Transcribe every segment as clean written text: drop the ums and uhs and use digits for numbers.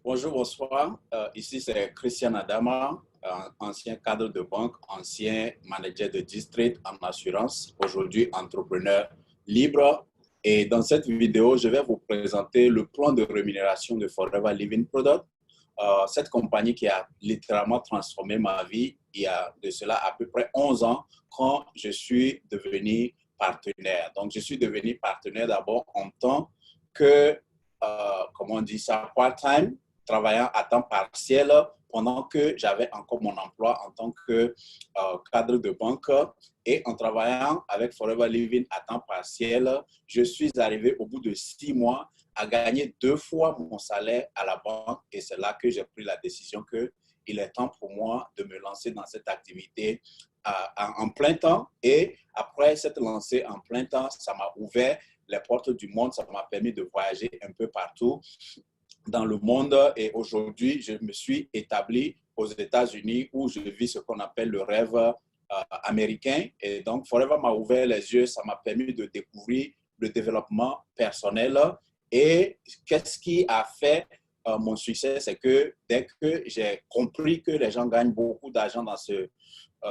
Bonjour, bonsoir. Ici, c'est Christian Adama, ancien cadre de banque, ancien manager de district en assurance, aujourd'hui entrepreneur libre. Et dans cette vidéo, je vais vous présenter le plan de rémunération de Forever Living Product. Cette compagnie qui a littéralement transformé ma vie il y a de cela à peu près 11 ans quand je suis devenu partenaire. Donc, je suis devenu partenaire d'abord en tant que, comment on dit ça, part-time, travaillant à temps partiel pendant que j'avais encore mon emploi en tant que cadre de banque. Et en travaillant avec Forever Living à temps partiel, je suis arrivé au bout de 6 mois à gagner 2 fois mon salaire à la banque. Et c'est là que j'ai pris la décision qu'il est temps pour moi de me lancer dans cette activité en plein temps. Et après cette lancée en plein temps, ça m'a ouvert les portes du monde, ça m'a permis de voyager un peu partout dans le monde. Et aujourd'hui, je me suis établi aux États-Unis où je vis ce qu'on appelle le rêve américain. Et donc, Forever m'a ouvert les yeux, ça m'a permis de découvrir le développement personnel. Et qu'est-ce qui a fait mon succès, c'est que dès que j'ai compris que les gens gagnent beaucoup d'argent dans ce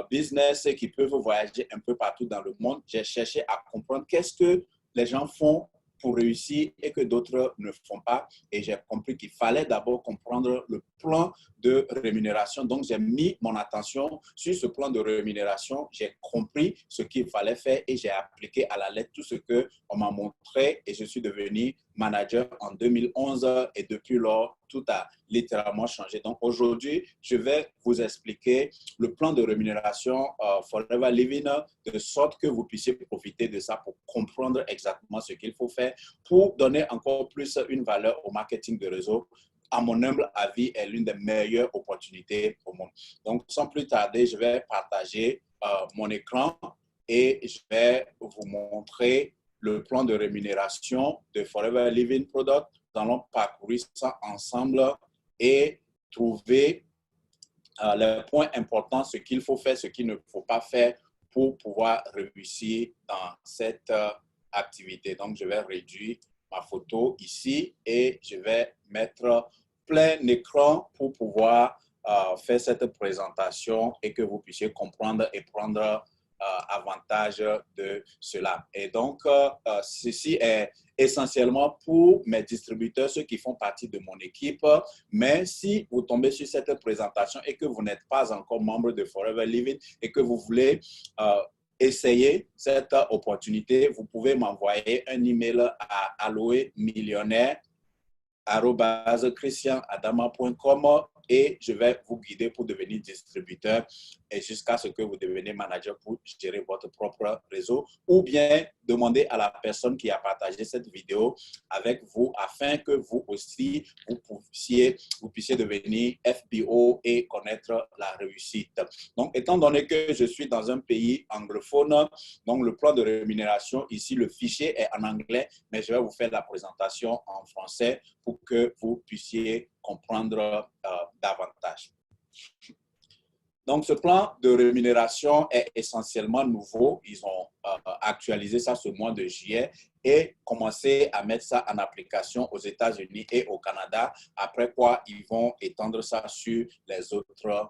business et qu'ils peuvent voyager un peu partout dans le monde, j'ai cherché à comprendre qu'est-ce que les gens font pour réussir et que d'autres ne font pas. Et j'ai compris qu'il fallait d'abord comprendre le plan de rémunération. Donc, j'ai mis mon attention sur ce plan de rémunération. J'ai compris ce qu'il fallait faire et j'ai appliqué à la lettre tout ce qu'on m'a montré et je suis devenu manager en 2011 et depuis lors, tout a littéralement changé. Donc, aujourd'hui, je vais vous expliquer le plan de rémunération Forever Living de sorte que vous puissiez profiter de ça pour comprendre exactement ce qu'il faut faire pour donner encore plus une valeur au marketing de réseau. À mon humble avis, est l'une des meilleures opportunités au monde. Donc, sans plus tarder, je vais partager mon écran et je vais vous montrer le plan de rémunération de Forever Living Product. Nous allons parcourir ça ensemble et trouver les points importants, ce qu'il faut faire, ce qu'il ne faut pas faire pour pouvoir réussir dans cette activité. Donc, je vais réduire ma photo ici et je vais mettre plein écran pour pouvoir faire cette présentation et que vous puissiez comprendre et prendre avantage de cela. Et donc, ceci est essentiellement pour mes distributeurs, ceux qui font partie de mon équipe. Mais si vous tombez sur cette présentation et que vous n'êtes pas encore membre de Forever Living et que vous voulez essayer cette opportunité, vous pouvez m'envoyer un email à alloemillionnaire@christianadama.com et je vais vous guider pour devenir distributeur et jusqu'à ce que vous deveniez manager pour gérer votre propre réseau ou bien demander à la personne qui a partagé cette vidéo avec vous afin que vous aussi, vous puissiez devenir FBO et connaître la réussite. Donc, étant donné que je suis dans un pays anglophone, donc le plan de rémunération, ici, le fichier est en anglais, mais je vais vous faire la présentation en français pour que vous puissiez comprendre davantage. Donc, ce plan de rémunération est essentiellement nouveau. Ils ont actualisé ça ce mois de juillet et commencé à mettre ça en application aux États-Unis et au Canada, après quoi ils vont étendre ça sur les autres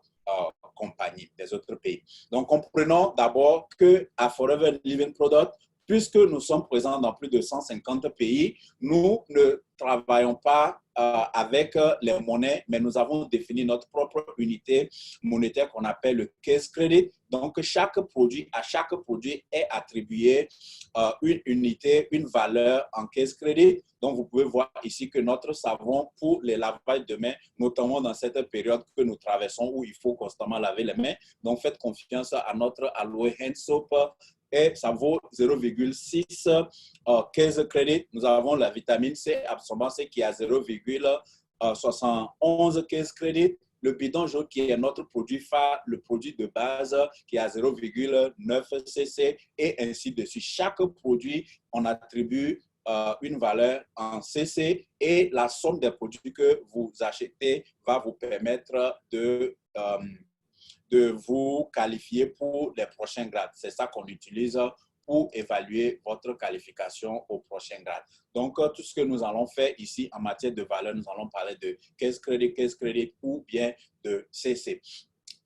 compagnies, les autres pays. Donc, comprenons d'abord qu'à Forever Living Product, puisque nous sommes présents dans plus de 150 pays, nous ne travaillons pas avec les monnaies, mais nous avons défini notre propre unité monétaire qu'on appelle le case credit. Donc, à chaque produit est attribué une unité, une valeur en case credit. Donc, vous pouvez voir ici que notre savon pour les lavages de mains, notamment dans cette période que nous traversons où il faut constamment laver les mains. Donc, faites confiance à notre Aloe Hand Soap et ça vaut 0,6 case credit. Nous avons la vitamine C absorbant C qui a 0,71 case credit. Le bidon jaune qui est notre produit phare, le produit de base qui a 0,9 cc et ainsi de suite. Chaque produit, on attribue une valeur en cc et la somme des produits que vous achetez va vous permettre de vous qualifier pour les prochains grades. C'est ça qu'on utilise pour évaluer votre qualification au prochain grade. Donc, tout ce que nous allons faire ici en matière de valeur, nous allons parler de case credit ou bien de CC.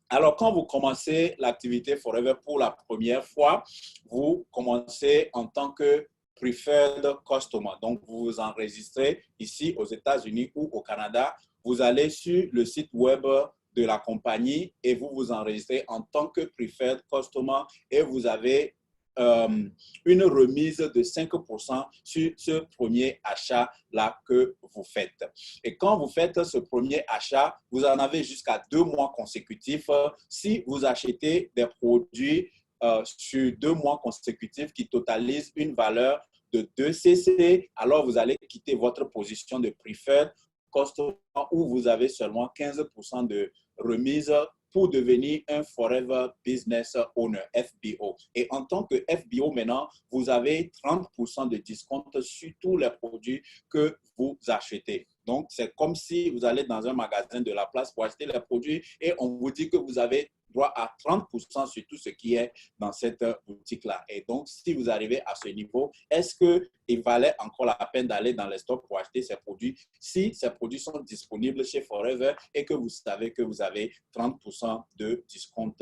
Alors, quand vous commencez l'activité Forever pour la première fois, vous commencez en tant que Preferred Customer. Donc, vous vous enregistrez ici aux États-Unis ou au Canada. Vous allez sur le site web de la compagnie et vous vous enregistrez en tant que Preferred Customer et vous avez une remise de 5% sur ce premier achat-là que vous faites. Et quand vous faites ce premier achat, vous en avez jusqu'à 2 mois consécutifs. Si vous achetez des produits sur 2 mois consécutifs qui totalisent une valeur de 2 CC, alors vous allez quitter votre position de Preferred Customer où vous avez seulement 15% de remise pour devenir un Forever Business Owner, FBO. Et en tant que FBO maintenant, vous avez 30% de discount sur tous les produits que vous achetez. Donc, c'est comme si vous allez dans un magasin de la place pour acheter les produits et on vous dit que vous avez droit à 30% sur tout ce qui est dans cette boutique-là. Et donc, si vous arrivez à ce niveau, est-ce qu'il valait encore la peine d'aller dans les stocks pour acheter ces produits si ces produits sont disponibles chez Forever et que vous savez que vous avez 30% de discount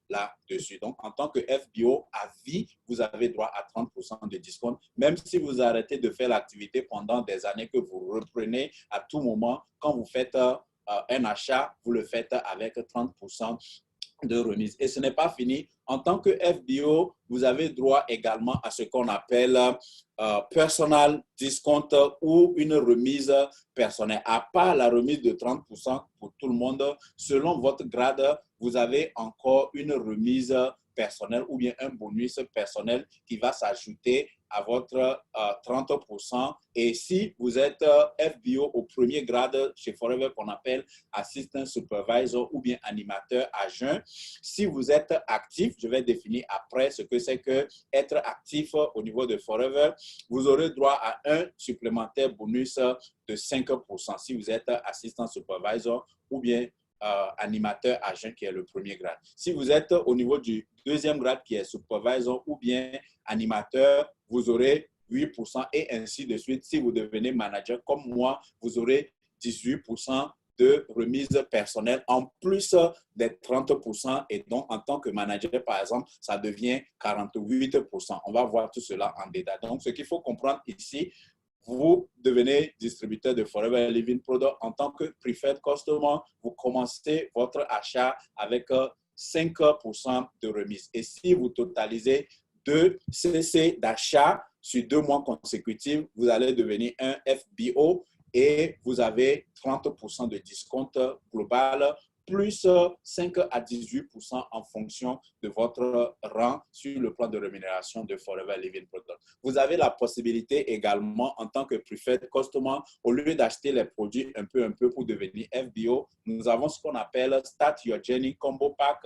là-dessus. Donc, en tant que FBO à vie, vous avez droit à 30% de discount, même si vous arrêtez de faire l'activité pendant des années que vous reprenez à tout moment. Quand vous faites un achat, vous le faites avec 30% de remise. Et ce n'est pas fini. En tant que FBO, vous avez droit également à ce qu'on appelle personal discount ou une remise personnelle. À part la remise de 30% pour tout le monde, selon votre grade, vous avez encore une remise personnelle ou bien un bonus personnel qui va s'ajouter à votre 30%. Et si vous êtes FBO au premier grade chez Forever qu'on appelle Assistant Supervisor ou bien animateur adjoint, si vous êtes actif, je vais définir après ce que c'est que être actif au niveau de Forever, vous aurez droit à un supplémentaire bonus de 5% si vous êtes Assistant Supervisor ou bien animateur agent qui est le premier grade. Si vous êtes au niveau du deuxième grade qui est supervisor ou bien animateur, vous aurez 8% et ainsi de suite. Si vous devenez manager comme moi, vous aurez 18% de remise personnelle en plus des 30%. Et donc, en tant que manager, par exemple, ça devient 48%. On va voir tout cela en détail. Donc, ce qu'il faut comprendre ici, vous devenez distributeur de Forever Living Product en tant que Preferred Customer. Vous commencez votre achat avec 5% de remise. Et si vous totalisez 2 CC d'achat sur 2 mois consécutifs, vous allez devenir un FBO et vous avez 30% de discount global plus 5 à 18% en fonction de votre rang sur le plan de rémunération de Forever Living Product. Vous avez la possibilité également en tant que Preferred Customer, au lieu d'acheter les produits un peu pour devenir FBO, nous avons ce qu'on appelle Start Your Journey Combo Pack,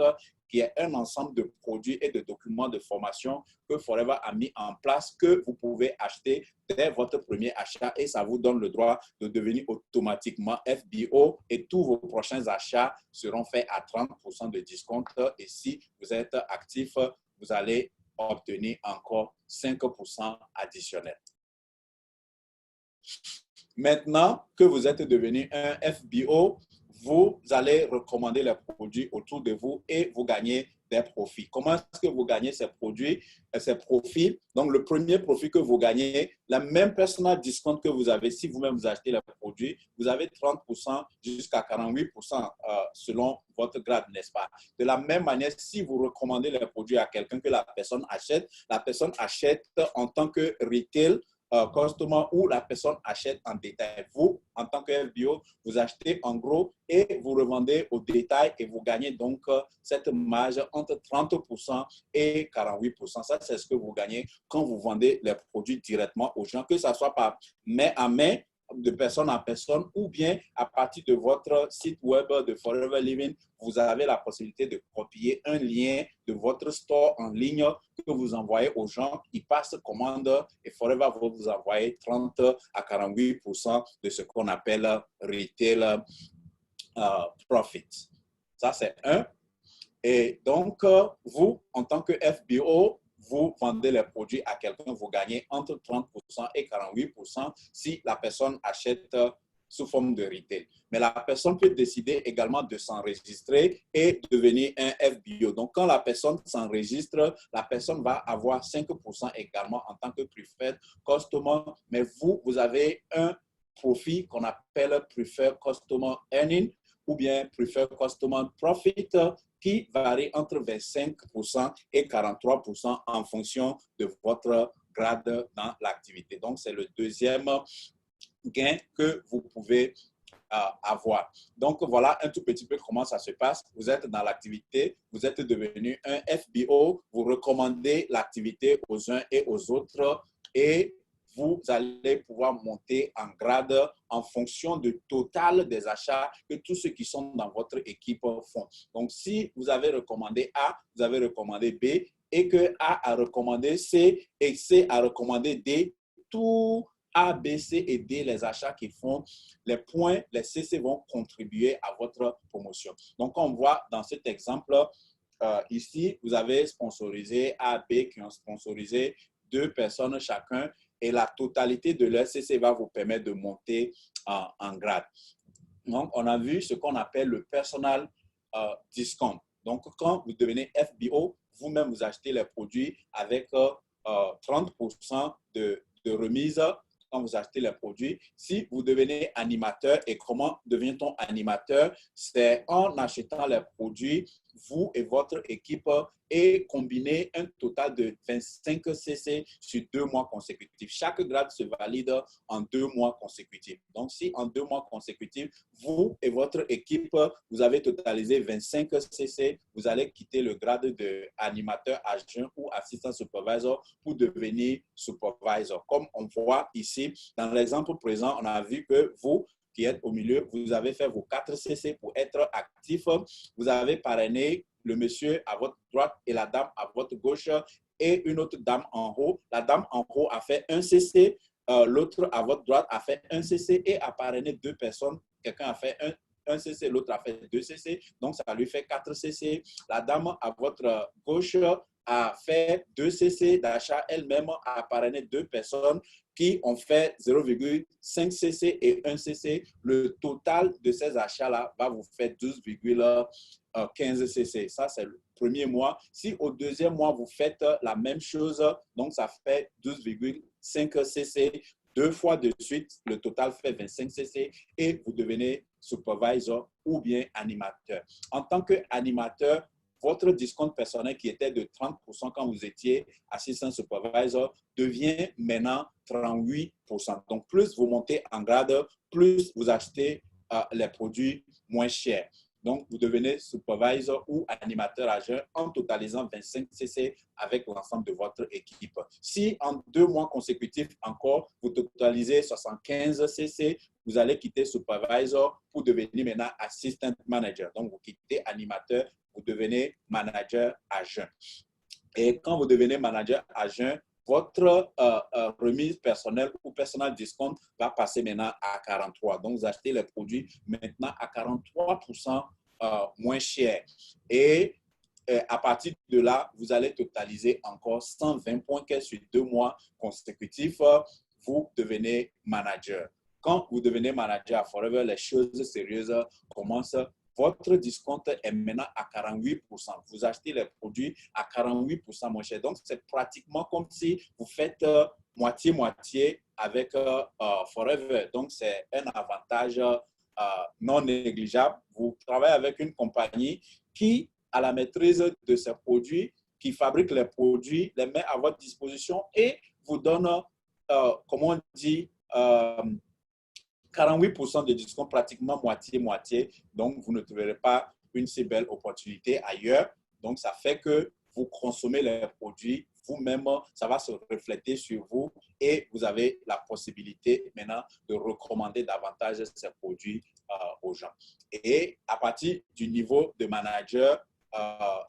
qui est un ensemble de produits et de documents de formation que Forever a mis en place, que vous pouvez acheter dès votre premier achat et ça vous donne le droit de devenir automatiquement FBO et tous vos prochains achats seront faits à 30% de discount et si vous êtes actif, vous allez obtenir encore 5% additionnel. Maintenant que vous êtes devenu un FBO, vous allez recommander les produits autour de vous et vous gagnez des profits. Comment est-ce que vous gagnez ces produits, ces profits? Donc, le premier profit que vous gagnez, la même personal discount que vous avez, si vous-même vous achetez les produits, vous avez 30% jusqu'à 48% selon votre grade, n'est-ce pas? De la même manière, si vous recommandez les produits à quelqu'un que la personne achète en tant que retail, customer ou la personne achète en détail. Vous, en tant que FBO, vous achetez en gros et vous revendez au détail et vous gagnez donc cette marge entre 30% et 48%. Ça, c'est ce que vous gagnez quand vous vendez les produits directement aux gens, que ce soit par main à main, de personne à personne ou bien à partir de votre site web de Forever Living, vous avez la possibilité de copier un lien de votre store en ligne que vous envoyez aux gens. Ils passent commande et Forever va vous envoyer 30 à 48% de ce qu'on appelle retail profit. Ça, c'est un. Et donc, vous, en tant que FBO, vous vendez les produits à quelqu'un, vous gagnez entre 30% et 48% si la personne achète sous forme de retail. Mais la personne peut décider également de s'enregistrer et devenir un FBO. Donc, quand la personne s'enregistre, la personne va avoir 5% également en tant que preferred customer. Mais vous avez un profit qu'on appelle preferred customer earning ou bien preferred customer profit qui varie entre 25% et 43% en fonction de votre grade dans l'activité. Donc, c'est le deuxième gain que vous pouvez avoir. Donc, voilà un tout petit peu comment ça se passe. Vous êtes dans l'activité, vous êtes devenu un FBO, vous recommandez l'activité aux uns et aux autres et vous allez pouvoir monter en grade en fonction du total des achats que tous ceux qui sont dans votre équipe font. Donc, si vous avez recommandé A, vous avez recommandé B et que A a recommandé C et C a recommandé D, tout A, B, C et D, les achats qui font, les points, les CC vont contribuer à votre promotion. Donc, on voit dans cet exemple, ici, vous avez sponsorisé A, B qui ont sponsorisé 2 personnes chacun et la totalité de leur CC va vous permettre de monter en grade. Donc, on a vu ce qu'on appelle le personal discount. Donc, quand vous devenez FBO, vous-même, vous achetez les produits avec 30% de remise quand vous achetez les produits. Si vous devenez animateur, et comment devient-on animateur? C'est en achetant les produits, vous et votre équipe, et combiner un total de 25 CC sur 2 mois consécutifs. Chaque grade se valide en 2 mois consécutifs. Donc, si en 2 mois consécutifs, vous et votre équipe, vous avez totalisé 25 CC, vous allez quitter le grade d'animateur adjoint ou assistant supervisor pour devenir supervisor. Comme on voit ici, dans l'exemple présent, on a vu que vous, qui êtes au milieu, vous avez fait vos 4 CC pour être actif. Vous avez parrainé le monsieur à votre droite et la dame à votre gauche et une autre dame en haut. La dame en haut a fait 1 CC, l'autre à votre droite a fait 1 CC et a parrainé 2 personnes. Quelqu'un a fait 1 CC, l'autre a fait 2 CC, donc ça lui fait 4 CC. La dame à votre gauche a fait 2 CC d'achat elle-même, a parrainé 2 personnes qui ont fait 0,5 CC et 1 CC. Le total de ces achats-là va vous faire 12,15 CC. Ça, c'est le premier mois. Si au deuxième mois, vous faites la même chose, donc ça fait 12,5 CC. 2 fois de suite, le total fait 25 CC et vous devenez supervisor ou bien animateur. En tant qu'animateur, votre discount personnel qui était de 30% quand vous étiez assistant supervisor devient maintenant 38%. Donc, plus vous montez en grade, plus vous achetez les produits moins chers. Donc, vous devenez supervisor ou animateur adjoint en totalisant 25 CC avec l'ensemble de votre équipe. Si en 2 mois consécutifs encore, vous totalisez 75 CC, vous allez quitter supervisor pour devenir maintenant assistant manager. Donc, vous quittez animateur, vous devenez manager adjoint. Et quand vous devenez manager adjoint, votre remise personnelle ou personal discount va passer maintenant à 43. Donc, vous achetez les produits maintenant à 43% moins cher. Et à partir de là, vous allez totaliser encore 120 points sur 2 mois consécutifs. Vous devenez manager. Quand vous devenez manager à Forever, les choses sérieuses commencent. Votre discount est maintenant à 48%. Vous achetez les produits à 48% moins cher. Donc, c'est pratiquement comme si vous faites moitié-moitié avec Forever. Donc, c'est un avantage non négligeable. Vous travaillez avec une compagnie qui a la maîtrise de ses produits, qui fabrique les produits, les met à votre disposition et vous donne, comment on dit, 48% de discount, pratiquement moitié-moitié. Donc, vous ne trouverez pas une si belle opportunité ailleurs. Donc, ça fait que vous consommez les produits vous-même, ça va se refléter sur vous et vous avez la possibilité maintenant de recommander davantage ces produits aux gens. Et à partir du niveau de manager,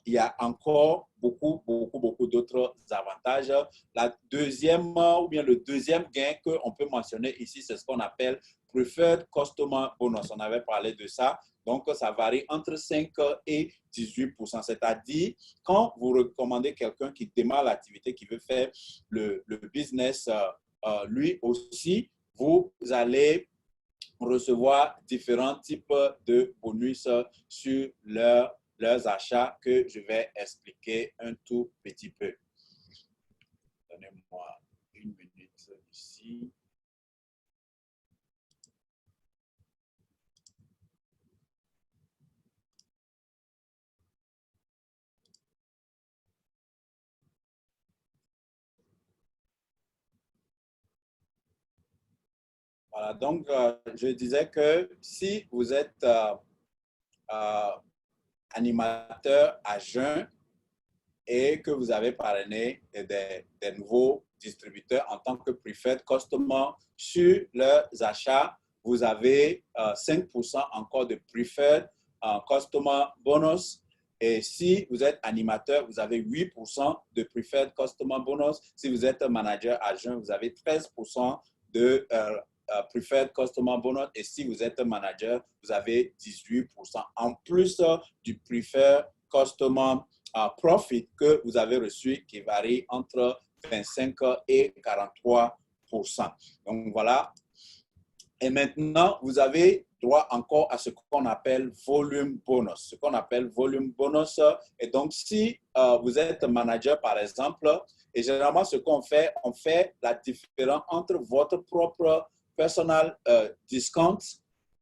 il y a encore beaucoup d'autres avantages. La deuxième, ou bien le deuxième gain qu'on peut mentionner ici, c'est ce qu'on appelle Preferred Customer Bonus. On avait parlé de ça. Donc, ça varie entre 5 et 18%. C'est-à-dire, quand vous recommandez quelqu'un qui démarre l'activité, qui veut faire le business, lui aussi, vous allez recevoir différents types de bonus sur leurs achats que je vais expliquer un tout petit peu. Donnez-moi une minute ici. Voilà, donc je disais que si vous êtes euh, animateur à jeun et que vous avez parrainé des nouveaux distributeurs en tant que preferred customer sur leurs achats, vous avez 5% encore de preferred customer bonus. Et si vous êtes animateur, vous avez 8% de preferred customer bonus. Si vous êtes manager à jeun, vous avez 13% de preferred customer bonus. Et si vous êtes manager, vous avez 18%. En plus du preferred customer profit que vous avez reçu qui varie entre 25 et 43%. Donc voilà. Et maintenant, vous avez droit encore à ce qu'on appelle volume bonus. Ce qu'on appelle volume bonus. Et donc, si vous êtes manager, par exemple, et généralement, ce qu'on fait, on fait la différence entre votre propre personal discount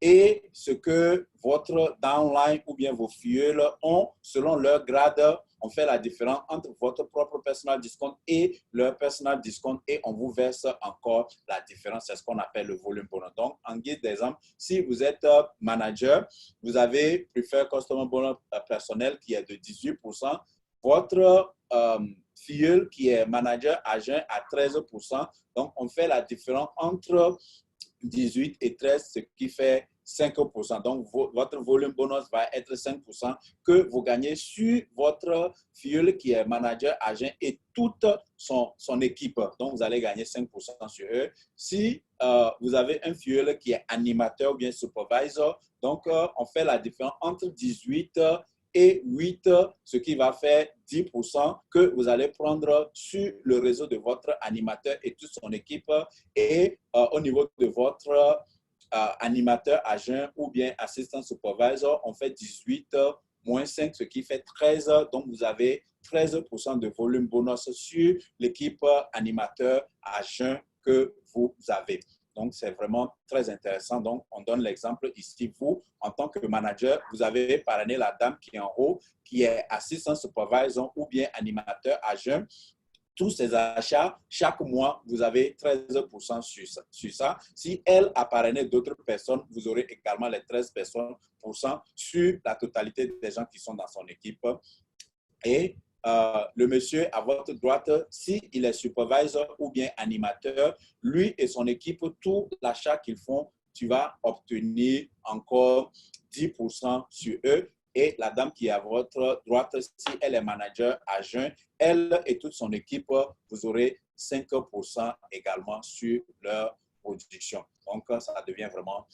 et ce que votre downline ou bien vos fuels ont selon leur grade. On fait la différence entre votre propre personal discount et leur personal discount et on vous verse encore la différence. C'est ce qu'on appelle le volume bonus. Donc, en guise d'exemple, si vous êtes manager, vous avez Preferred Customer Bonus personnel qui est de 18%. Votre fuel qui est manager à jeun à 13%. Donc, on fait la différence entre 18 et 13, ce qui fait 5%. Donc, votre volume bonus va être 5% que vous gagnez sur votre fuel qui est manager, agent et toute son équipe. Donc, vous allez gagner 5% sur eux. Si vous avez un fuel qui est animateur ou bien supervisor, donc on fait la différence entre 18 et 8, ce qui va faire 10% que vous allez prendre sur le réseau de votre animateur et toute son équipe. Et au niveau de votre animateur à jeun ou bien assistant supervisor, on fait 18 moins 5, ce qui fait 13. Donc, vous avez 13% de volume bonus sur l'équipe animateur à jeun que vous avez. Donc, c'est vraiment très intéressant. Donc, on donne l'exemple ici. Vous, en tant que manager, vous avez parrainé la dame qui est en haut, qui est assistant supervisor ou bien animateur à jeun. Tous ces achats, chaque mois, vous avez 13% sur ça. Si elle a parrainé d'autres personnes, vous aurez également les 13% sur la totalité des gens qui sont dans son équipe. Et le monsieur à votre droite, s'il est supervisor ou bien animateur, lui et son équipe, tout l'achat qu'ils font, tu vas obtenir encore 10% sur eux. Et la dame qui est à votre droite, si elle est manager à jeun, elle et toute son équipe, vous aurez 5% également sur leur production. Donc, ça devient vraiment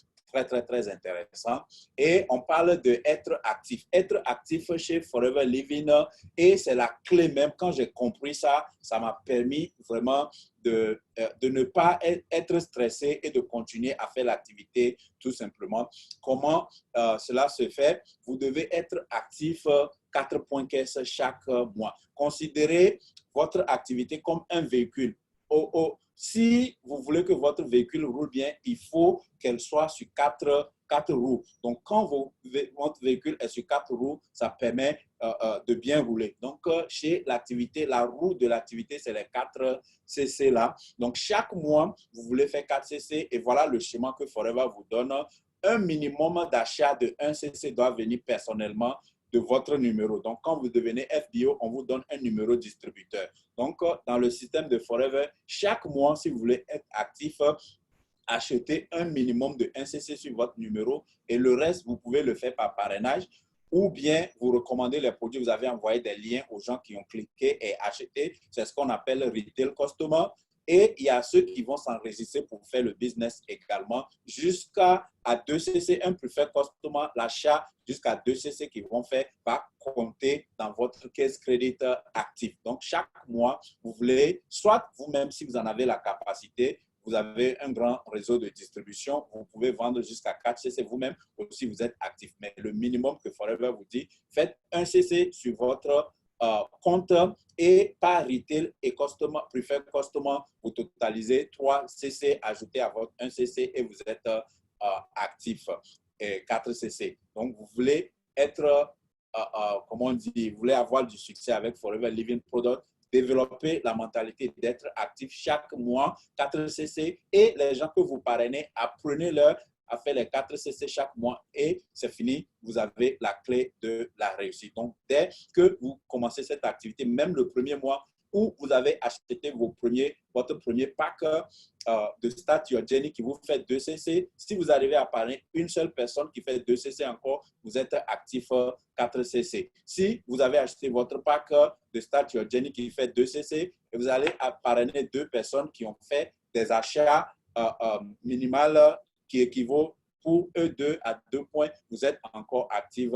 très intéressant. Et on parle d'être actif. Être actif chez Forever Living, et c'est la clé même. Quand j'ai compris ça, ça m'a permis vraiment de ne pas être stressé et de continuer à faire l'activité tout simplement. Comment cela se fait? Vous devez être actif 4 points caisse chaque mois. Considérez votre activité comme un véhicule. Si vous voulez que votre véhicule roule bien, il faut qu'elle soit sur quatre roues. Donc, quand votre véhicule est sur 4 roues, ça permet de bien rouler. Donc, chez l'activité, la roue de l'activité, c'est les 4 CC là. Donc, chaque mois, vous voulez faire 4 CC et voilà le schéma que Forever vous donne. Un minimum d'achat de 1 CC doit venir personnellement de votre numéro. Donc, quand vous devenez FBO, on vous donne un numéro distributeur. Donc, dans le système de Forever, chaque mois, si vous voulez être actif, achetez un minimum de 1 CC sur votre numéro et le reste, vous pouvez le faire par parrainage ou bien vous recommandez les produits, vous avez envoyé des liens aux gens qui ont cliqué et acheté. C'est ce qu'on appelle retail customer. Et il y a ceux qui vont s'enregistrer pour faire le business également jusqu'à 2cc, un preferred customer, l'achat jusqu'à 2cc qu'ils vont faire va compter dans votre caisse crédit actif. Donc, chaque mois, vous voulez, soit vous-même, si vous en avez la capacité, vous avez un grand réseau de distribution, vous pouvez vendre jusqu'à 4cc vous-même, aussi vous êtes actif. Mais le minimum que Forever vous dit, faites 1cc sur votre compte et par retail et customer, preferred customer, vous totalisez 3cc ajouté à votre 1cc et vous êtes actif et 4cc. Donc, vous voulez être, comment on dit, vous voulez avoir du succès avec Forever Living Product, développer la mentalité d'être actif chaque mois, 4cc, et les gens que vous parrainez, apprenez-leur à faire les 4cc chaque mois et c'est fini, vous avez la clé de la réussite. Donc, dès que vous commencez cette activité, même le premier mois où vous avez acheté votre premier pack de Start Your Journey qui vous fait 2cc, si vous arrivez à parrainer une seule personne qui fait 2cc encore, vous êtes actif 4cc. Si vous avez acheté votre pack de Start Your Journey qui fait 2cc et vous allez parrainer 2 personnes qui ont fait des achats minimales qui équivaut pour eux 2 à 2 points, vous êtes encore active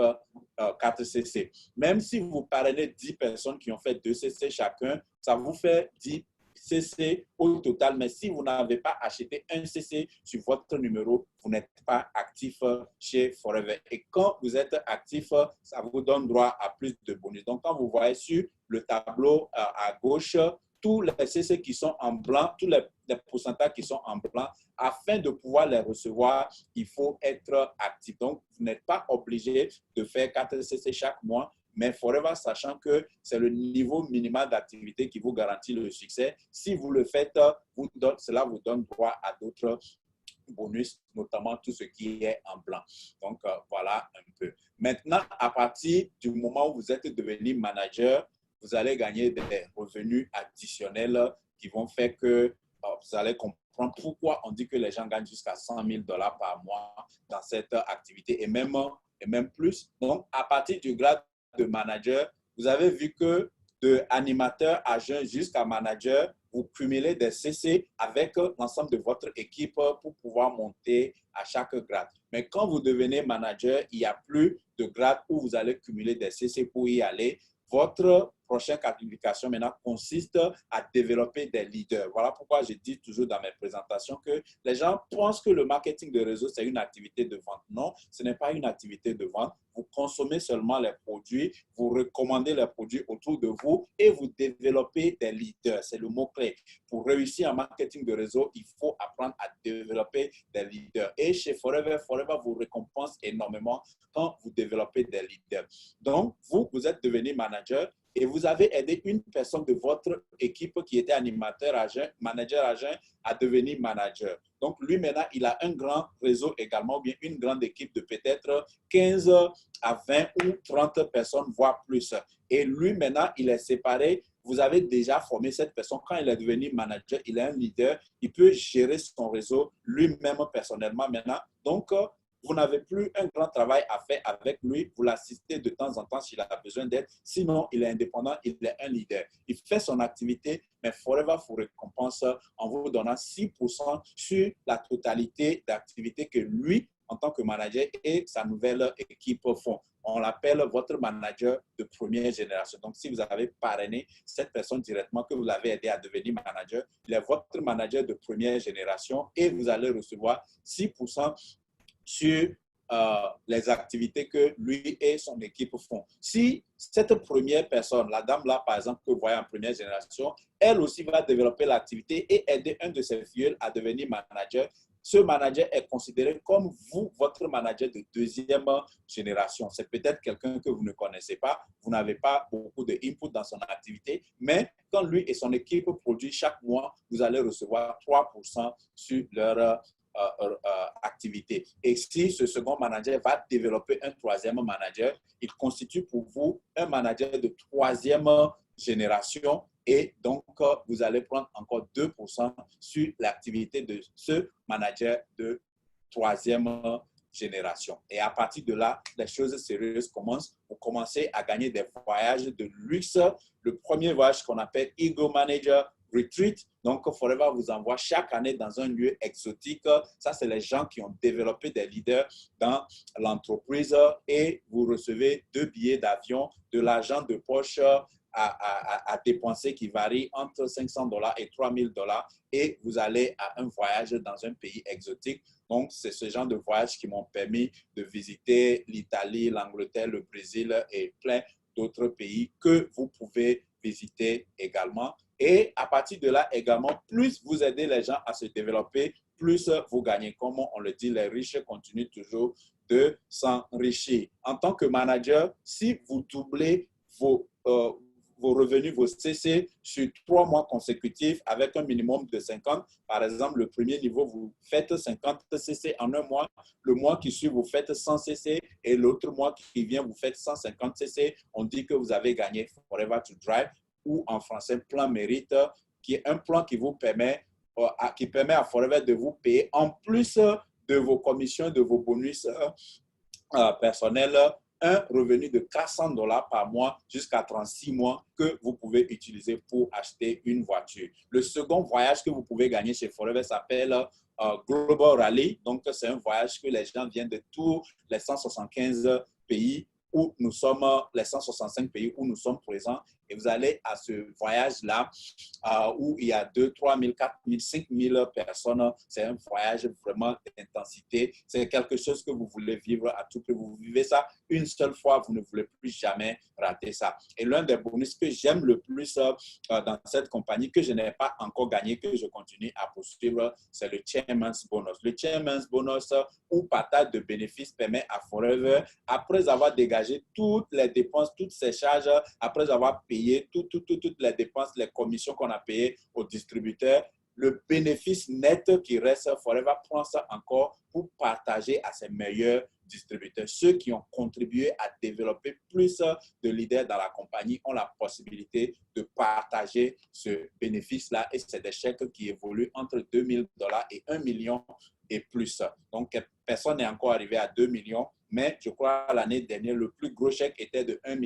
4cc. Même si vous parrainez 10 personnes qui ont fait 2cc chacun, ça vous fait 10cc au total. Mais si vous n'avez pas acheté 1cc sur votre numéro, vous n'êtes pas actif chez Forever. Et quand vous êtes actif, ça vous donne droit à plus de bonus. Donc, quand vous voyez sur le tableau à gauche, tous les CC qui sont en blanc, tous les pourcentages qui sont en blanc, afin de pouvoir les recevoir, il faut être actif. Donc, vous n'êtes pas obligé de faire 4 CC chaque mois, mais Forever, sachant que c'est le niveau minimal d'activité qui vous garantit le succès, si vous le faites, cela vous donne droit à d'autres bonus, notamment tout ce qui est en blanc. Donc, voilà un peu. Maintenant, à partir du moment où vous êtes devenu manager, vous allez gagner des revenus additionnels qui vont faire que vous allez comprendre pourquoi on dit que les gens gagnent jusqu'à 100 000 $ par mois dans cette activité et même plus. Donc, à partir du grade de manager, vous avez vu que de animateur à jeune jusqu'à manager, vous cumulez des CC avec l'ensemble de votre équipe pour pouvoir monter à chaque grade. Mais quand vous devenez manager, il n'y a plus de grade où vous allez cumuler des CC pour y aller. Votre prochaine qualification maintenant consiste à développer des leaders. Voilà pourquoi je dis toujours dans mes présentations que les gens pensent que le marketing de réseau, c'est une activité de vente. Non, ce n'est pas une activité de vente. Vous consommez seulement les produits, vous recommandez les produits autour de vous et vous développez des leaders. C'est le mot-clé. Pour réussir en marketing de réseau, il faut apprendre à développer des leaders. Et chez Forever, Forever vous récompense énormément quand vous développez des leaders. Donc, vous êtes devenu manager et vous avez aidé une personne de votre équipe qui était animateur agent, manager agent, à devenir manager. Donc, lui, maintenant, il a un grand réseau également, ou bien une grande équipe de peut-être 15 à 20 ou 30 personnes, voire plus. Et lui, maintenant, il est séparé. Vous avez déjà formé cette personne. Quand il est devenu manager, il est un leader. Il peut gérer son réseau lui-même personnellement maintenant. Donc, vous n'avez plus un grand travail à faire avec lui. Vous l'assistez de temps en temps s'il a besoin d'aide. Sinon, il est indépendant, il est un leader. Il fait son activité, mais Forever vous récompense en vous donnant 6% sur la totalité d'activités que lui, en tant que manager, et sa nouvelle équipe font. On l'appelle votre manager de première génération. Donc, si vous avez parrainé cette personne directement que vous l'avez aidé à devenir manager, il est votre manager de première génération et vous allez recevoir 6% sur les activités que lui et son équipe font. Si cette première personne, la dame là, par exemple, que vous voyez en première génération, elle aussi va développer l'activité et aider un de ses filles à devenir manager, ce manager est considéré comme vous, votre manager de deuxième génération. C'est peut-être quelqu'un que vous ne connaissez pas, vous n'avez pas beaucoup de input dans son activité, mais quand lui et son équipe produisent chaque mois, vous allez recevoir 3% sur leur activité. Et si ce second manager va développer un troisième manager, il constitue pour vous un manager de troisième génération et donc vous allez prendre encore 2% sur l'activité de ce manager de troisième génération. Et à partir de là, les choses sérieuses commencent. Vous commencez à gagner des voyages de luxe. Le premier voyage qu'on appelle Ego Manager Retreat. Donc, Forever vous envoie chaque année dans un lieu exotique. Ça, c'est les gens qui ont développé des leaders dans l'entreprise et vous recevez 2 billets d'avion, de l'argent de poche à dépenser qui varie entre $500 et $3000 et vous allez à un voyage dans un pays exotique. Donc, c'est ce genre de voyage qui m'ont permis de visiter l'Italie, l'Angleterre, le Brésil et plein d'autres pays que vous pouvez visiter également. Et à partir de là également, plus vous aidez les gens à se développer, plus vous gagnez. Comme on le dit, les riches continuent toujours de s'enrichir. En tant que manager, si vous doublez vos revenus, vos CC sur 3 mois consécutifs avec un minimum de 50. Par exemple, le premier niveau, vous faites 50 CC en un mois. Le mois qui suit, vous faites 100 CC et l'autre mois qui vient, vous faites 150 CC. On dit que vous avez gagné Forever to Drive ou en français plan mérite, qui est un plan qui vous permet, à Forever de vous payer en plus de vos commissions, de vos bonus personnels, un revenu de $400 par mois jusqu'à 36 mois que vous pouvez utiliser pour acheter une voiture. Le second voyage que vous pouvez gagner chez Forever s'appelle Global Rally. Donc, c'est un voyage que les gens viennent de tous les 175 pays où nous sommes, les 165 pays où nous sommes présents. Et vous allez à ce voyage-là où il y a 2 000, 3 000, 4 000, 5 000 personnes. C'est un voyage vraiment d'intensité. C'est quelque chose que vous voulez vivre à tout prix. Vous vivez ça une seule fois, vous ne voulez plus jamais rater ça. Et l'un des bonus que j'aime le plus dans cette compagnie, que je n'ai pas encore gagné, que je continue à poursuivre, c'est le Chairman's Bonus. Le Chairman's Bonus ou partage de bénéfices permet à Forever, après avoir dégagé toutes les dépenses, toutes ces charges, après avoir payé toutes les dépenses, les commissions qu'on a payées aux distributeurs, le bénéfice net qui reste, Forever prend ça encore pour partager à ses meilleurs distributeurs. Ceux qui ont contribué à développer plus de leaders dans la compagnie ont la possibilité de partager ce bénéfice-là et c'est des chèques qui évoluent entre $2 000 et $1 million et plus. Donc, personne n'est encore arrivé à 2 millions, mais je crois l'année dernière, le plus gros chèque était de 1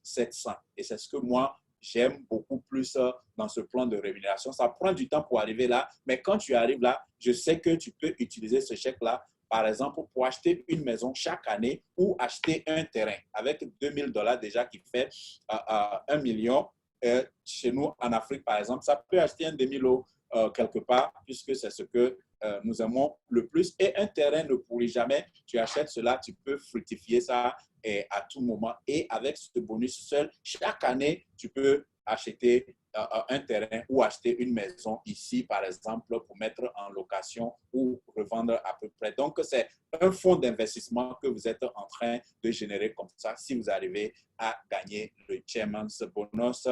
700 000. Et c'est ce que moi, j'aime beaucoup plus dans ce plan de rémunération. Ça prend du temps pour arriver là, mais quand tu arrives là, je sais que tu peux utiliser ce chèque-là, par exemple, pour acheter une maison chaque année ou acheter un terrain avec $2 000 déjà qui fait 1 million. Chez nous, en Afrique, par exemple, ça peut acheter un demi-lot quelque part, puisque c'est ce que nous aimons le plus. Et un terrain ne pourrit jamais. Tu achètes cela, tu peux fructifier ça à tout moment. Et avec ce bonus seul, chaque année, tu peux acheter un terrain ou acheter une maison ici, par exemple, pour mettre en location ou revendre à peu près. Donc, c'est un fonds d'investissement que vous êtes en train de générer comme ça si vous arrivez à gagner le Chairman's Bonus.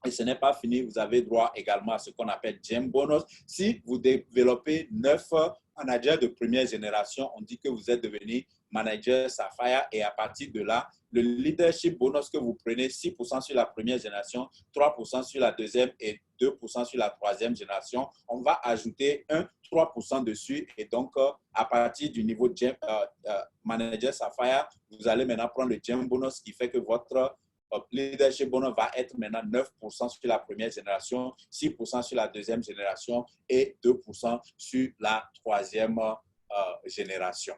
Et ce n'est pas fini, vous avez droit également à ce qu'on appelle Gem Bonus. Si vous développez 9 managers de première génération, on dit que vous êtes devenu manager Sapphire et à partir de là, le leadership bonus que vous prenez, 6% sur la première génération, 3% sur la deuxième et 2% sur la troisième génération, on va ajouter un 3% dessus et donc à partir du niveau manager Sapphire, vous allez maintenant prendre le Gem Bonus qui fait que votre leadership bonus va être maintenant 9% sur la première génération, 6% sur la deuxième génération et 2% sur la troisième génération.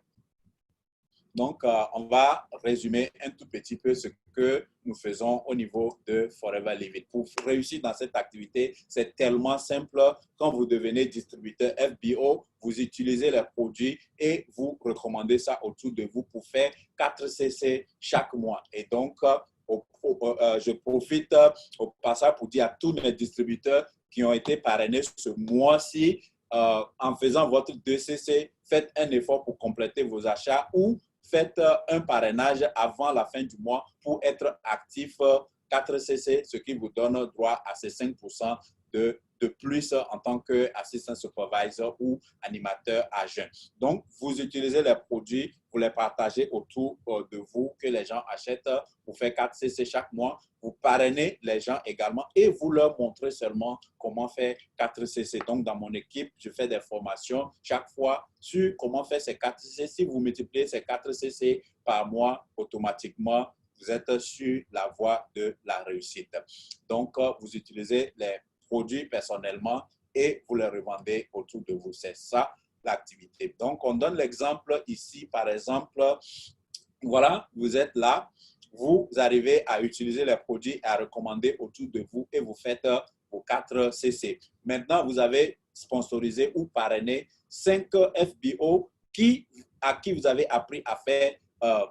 Donc, on va résumer un tout petit peu ce que nous faisons au niveau de Forever Live It. Pour réussir dans cette activité, c'est tellement simple. Quand vous devenez distributeur FBO, vous utilisez les produits et vous recommandez ça autour de vous pour faire 4 CC chaque mois. Et donc, je profite au passage pour dire à tous mes distributeurs qui ont été parrainés ce mois-ci, en faisant votre 2CC, faites un effort pour compléter vos achats ou faites un parrainage avant la fin du mois pour être actif 4CC, ce qui vous donne droit à ces 5% de de plus en tant qu'assistant supervisor ou animateur agent. Donc, vous utilisez les produits, vous les partagez autour de vous, que les gens achètent. Vous faites 4CC chaque mois. Vous parrainez les gens également et vous leur montrez seulement comment faire 4CC. Donc, dans mon équipe, je fais des formations chaque fois sur comment faire ces 4CC. Si vous multipliez ces 4CC par mois, automatiquement, vous êtes sur la voie de la réussite. Donc, vous utilisez les produits personnellement et vous les revendez autour de vous. C'est ça l'activité. Donc, on donne l'exemple ici, par exemple, voilà, vous êtes là, vous arrivez à utiliser les produits et à recommander autour de vous et vous faites vos 4 CC. Maintenant, vous avez sponsorisé ou parrainé 5 FBO à qui vous avez appris à faire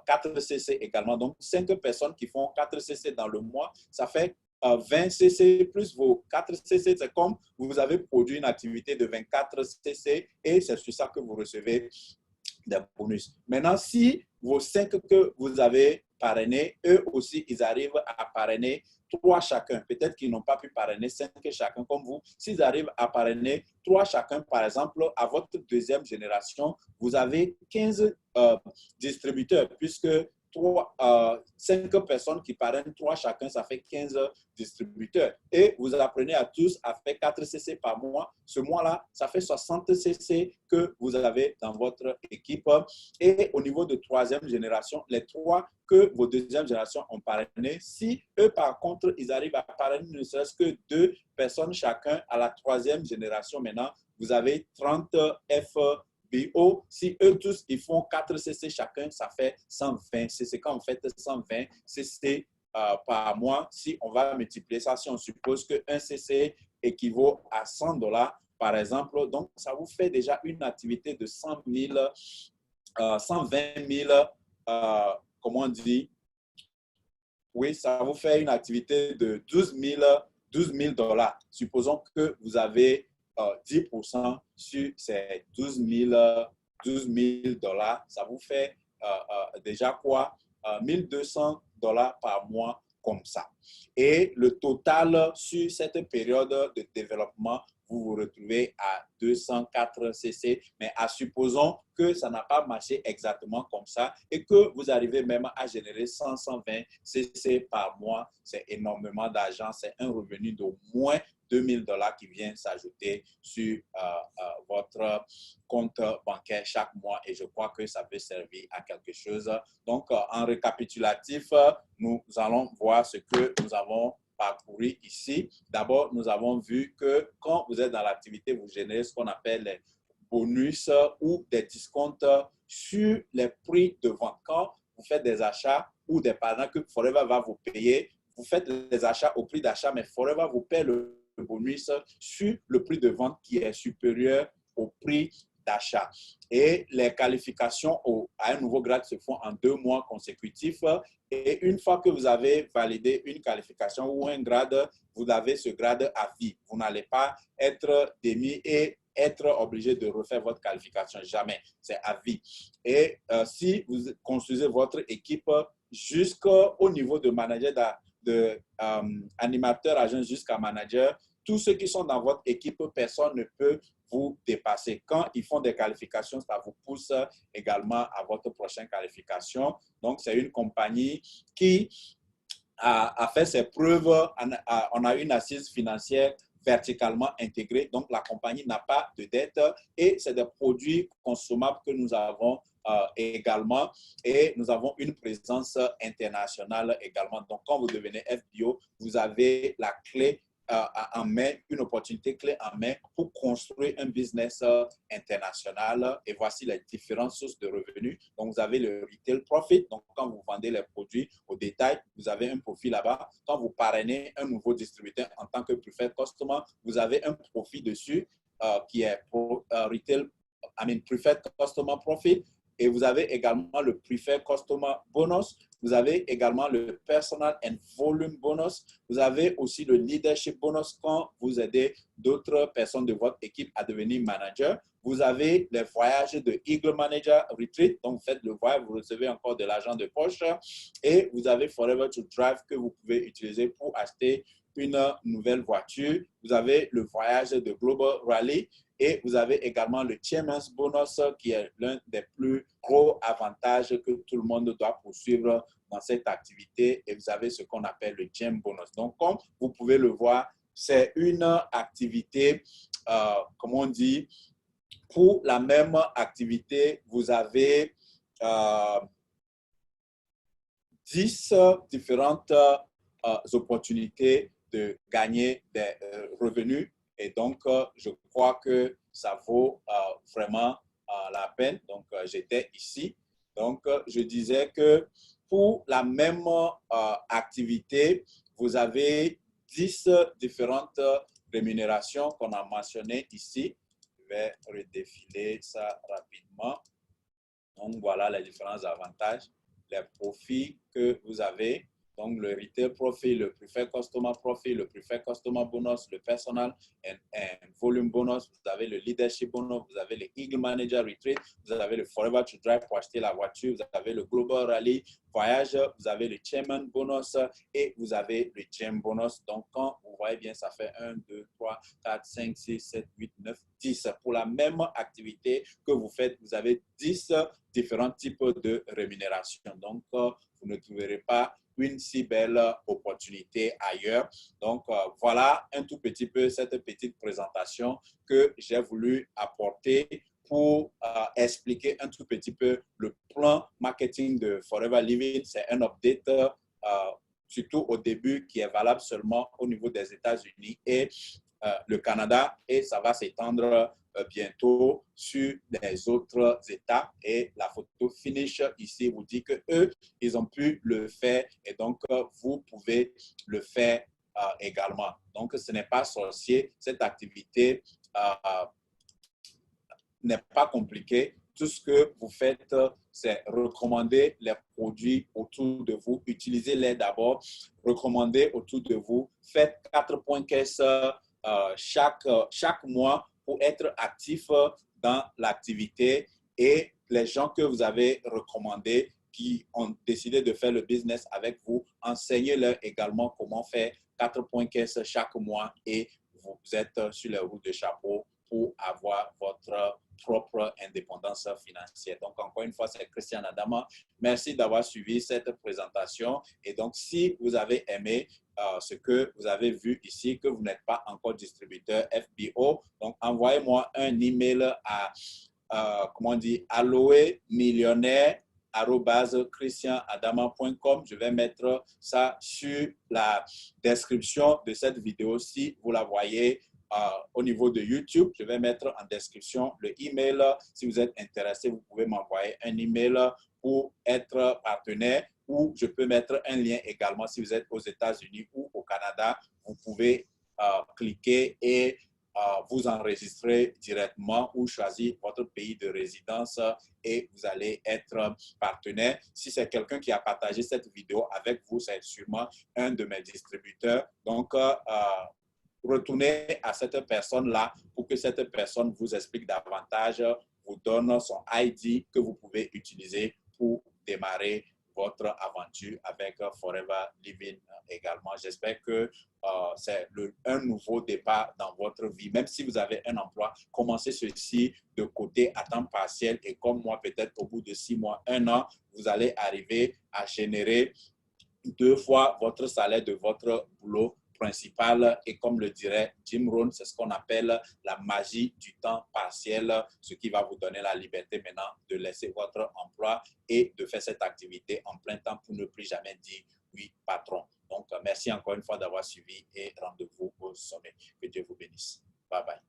4 CC également. Donc, 5 personnes qui font 4 CC dans le mois, ça fait 20 CC plus vos 4 CC. C'est comme vous avez produit une activité de 24 CC et c'est sur ça que vous recevez des bonus. Maintenant, si vos 5 que vous avez parrainés, eux aussi, ils arrivent à parrainer 3 chacun. Peut-être qu'ils n'ont pas pu parrainer 5 chacun comme vous. S'ils arrivent à parrainer 3 chacun, par exemple, à votre deuxième génération, vous avez 15 distributeurs, puisque 5 personnes qui parrainent 3 chacun, ça fait 15 distributeurs. Et vous apprenez à tous à faire 4 CC par mois. Ce mois-là, ça fait 60 CC que vous avez dans votre équipe. Et au niveau de troisième génération, les 3 que vos deuxième génération ont parrainé, si eux, par contre, ils arrivent à parrainer ne serait-ce que 2 personnes chacun à la troisième génération, maintenant, vous avez 30 FBO. Si eux tous, ils font 4 CC chacun, ça fait 120 CC. Quand vous faites 120 CC par mois, si on va multiplier ça, si on suppose qu'un CC équivaut à $100, par exemple, donc ça vous fait déjà une activité de 100 000, 120 000, comment on dit? Oui, ça vous fait une activité de 12 000 dollars. Supposons que vous avez 10% sur ces 12 000 dollars. Ça vous fait déjà quoi? 1 200 dollars par mois comme ça. Et le total sur cette période de développement, vous vous retrouvez à 204 CC, mais supposons que ça n'a pas marché exactement comme ça et que vous arrivez même à générer 120 CC par mois, c'est énormément d'argent, c'est un revenu d'au moins 2 000 dollars qui vient s'ajouter sur votre compte bancaire chaque mois et je crois que ça peut servir à quelque chose. Donc, en récapitulatif, nous allons voir ce que nous avons parcouru ici. D'abord, nous avons vu que quand vous êtes dans l'activité, vous générez ce qu'on appelle les bonus ou des discounts sur les prix de vente. Quand vous faites des achats ou des partenaires que Forever va vous payer, vous faites les achats au prix d'achat, mais Forever vous paie le bonus sur le prix de vente qui est supérieur au prix d'achat. Et les qualifications à un nouveau grade se font en 2 mois consécutifs. Et une fois que vous avez validé une qualification ou un grade, vous avez ce grade à vie. Vous n'allez pas être démis et être obligé de refaire votre qualification. Jamais. C'est à vie. Et si vous construisez votre équipe jusqu'au niveau de manager, animateur, agent jusqu'à manager, tous ceux qui sont dans votre équipe, personne ne peut vous dépasser. Quand ils font des qualifications, ça vous pousse également à votre prochaine qualification. Donc, c'est une compagnie qui a fait ses preuves. On a une assise financière verticalement intégrée. Donc, la compagnie n'a pas de dette et c'est des produits consommables que nous avons également et nous avons une présence internationale également. Donc, quand vous devenez FBO, vous avez la clé en main, une opportunité clé en main pour construire un business international. Et voici les différentes sources de revenus. Donc, vous avez le retail profit. Donc, quand vous vendez les produits au détail, vous avez un profit là-bas. Quand vous parrainez un nouveau distributeur en tant que preferred customer, vous avez un profit dessus qui est preferred customer profit. Et vous avez également le Preferred Customer Bonus. Vous avez également le Personal and Volume Bonus. Vous avez aussi le Leadership Bonus quand vous aidez d'autres personnes de votre équipe à devenir manager. Vous avez les voyages de Eagle Manager Retreat. Donc, vous faites le voyage, vous recevez encore de l'argent de poche. Et vous avez Forever to Drive que vous pouvez utiliser pour acheter une nouvelle voiture. Vous avez le voyage de Global Rally et vous avez également le Chairman's Bonus qui est l'un des plus gros avantages que tout le monde doit poursuivre dans cette activité. Et vous avez ce qu'on appelle le Gem Bonus. Donc, comme vous pouvez le voir, c'est une activité, comme on dit, pour la même activité, vous avez 10 différentes opportunités de gagner des revenus. Et donc, je crois que ça vaut vraiment la peine. Donc, j'étais ici. Donc, je disais que pour la même activité, vous avez 10 différentes rémunérations qu'on a mentionnées ici. Je vais redéfiler ça rapidement. Donc, voilà les différents avantages, les profits que vous avez. Donc, le retail profit, le preferred customer profit, le preferred customer bonus, le personal and volume bonus, vous avez le leadership bonus, vous avez le Eagle Manager Retreat, vous avez le Forever to Drive pour acheter la voiture, vous avez le Global Rally Voyage, vous avez le Chairman Bonus et vous avez le Gem Bonus. Donc, quand vous voyez bien, ça fait 1, 2, 3, 4, 5, 6, 7, 8, 9, 10. Pour la même activité que vous faites, vous avez 10 différents types de rémunération. Donc, vous ne trouverez pas une si belle opportunité ailleurs. Donc, voilà un tout petit peu cette petite présentation que j'ai voulu apporter pour expliquer un tout petit peu le plan marketing de Forever Living. C'est un update, surtout au début, qui est valable seulement au niveau des États-Unis et le Canada, et ça va s'étendre bientôt sur les autres États. Et la photo finish ici vous dit que eux, ils ont pu le faire et donc vous pouvez le faire également. Donc, ce n'est pas sorcier. Cette activité n'est pas compliquée. Tout ce que vous faites, c'est recommander les produits autour de vous. Utilisez-les d'abord. Recommandez autour de vous. Faites 4 points caisse chaque mois pour être actif dans l'activité. Et les gens que vous avez recommandés, qui ont décidé de faire le business avec vous, enseignez-leur également comment faire 4 points caisse chaque mois et vous êtes sur les roues de chapeau pour avoir votre propre indépendance financière. Donc, encore une fois, c'est Christian Adama. Merci d'avoir suivi cette présentation. Et donc, si vous avez aimé ce que vous avez vu ici, que vous n'êtes pas encore distributeur FBO, donc envoyez-moi un email à, comment on dit, aloemillionnaire@christianadama.com. Je vais mettre ça sur la description de cette vidéo si vous la voyez au niveau de YouTube. Je vais mettre en description le email. Si vous êtes intéressé, vous pouvez m'envoyer un email pour être partenaire ou je peux mettre un lien également si vous êtes aux États-Unis ou au Canada. Vous pouvez cliquer et vous enregistrer directement ou choisir votre pays de résidence et vous allez être partenaire. Si c'est quelqu'un qui a partagé cette vidéo avec vous, c'est sûrement un de mes distributeurs. Donc, retournez à cette personne-là pour que cette personne vous explique davantage, vous donne son ID que vous pouvez utiliser pour démarrer votre aventure avec Forever Living également. J'espère que c'est un nouveau départ dans votre vie. Même si vous avez un emploi, commencez ceci de côté à temps partiel et comme moi, peut-être au bout de 6 mois, 1 an, vous allez arriver à générer 2 fois votre salaire de votre boulot principal et comme le dirait Jim Rohn, c'est ce qu'on appelle la magie du temps partiel, ce qui va vous donner la liberté maintenant de laisser votre emploi et de faire cette activité en plein temps pour ne plus jamais dire oui patron. Donc merci encore une fois d'avoir suivi et rendez-vous au sommet. Que Dieu vous bénisse. Bye bye.